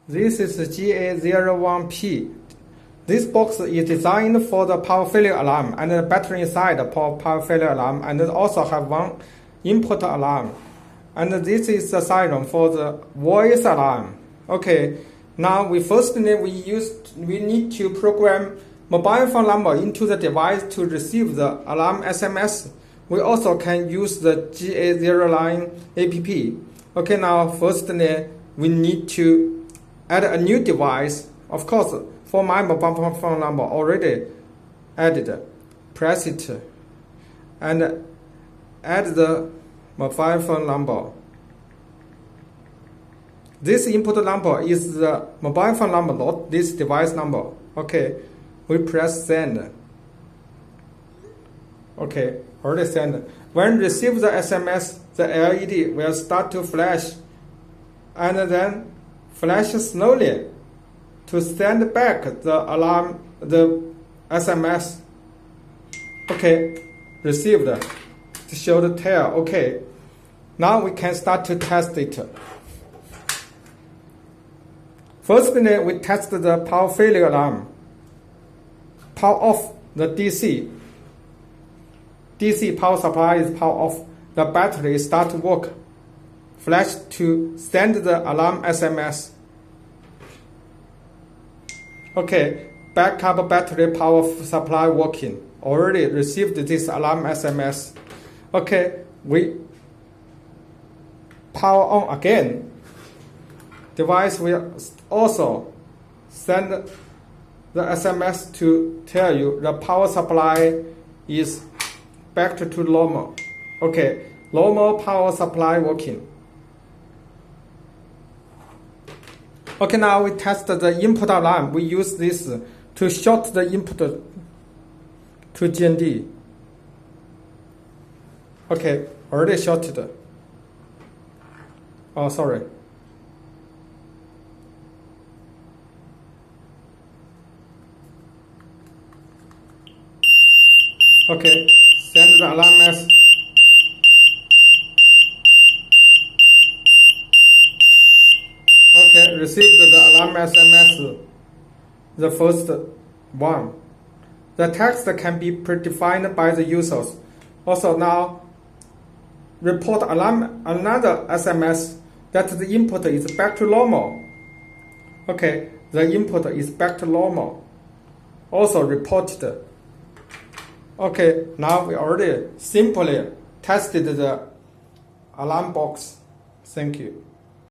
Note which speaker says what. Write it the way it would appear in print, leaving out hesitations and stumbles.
Speaker 1: This is GA01P. This box is designed for the power failure alarm and the battery inside for power failure alarm, and it also have one input alarm. And this is the siren for the voice alarm. Okay, now we need to program mobile phone number into the device to receive the alarm SMS. We also can use the GA01P. Okay, now firstly we need to add a new device. Of course, for my mobile phone number already added, press it and add the mobile phone number. This input number is the mobile phone number, not this device number. Okay, we press send. Okay, already send. When receive the SMS, the LED will start to flash and then flash slowly to send back the alarm, the SMS. Okay, received. To show the tail. Okay, now we can start to test it. Firstly, we test the power failure alarm. Power off the DC. DC power supply is power off. The battery start to work. Flash to send the alarm SMS. Okay, backup battery power supply working. Already received this alarm SMS. Okay, we power on again. Device will also send the SMS to tell you the power supply is back to normal. Okay, normal power supply working. Okay, now we test the input alarm. We use this to short the input to GND. Okay, already shorted. Oh, sorry. Okay, send the alarm as. Okay, received the alarm SMS, the first one. The text can be predefined by the users. Also now, report alarm another SMS that the input is back to normal. Okay, the input is back to normal. Also reported. Okay, now we already simply tested the alarm box. Thank you.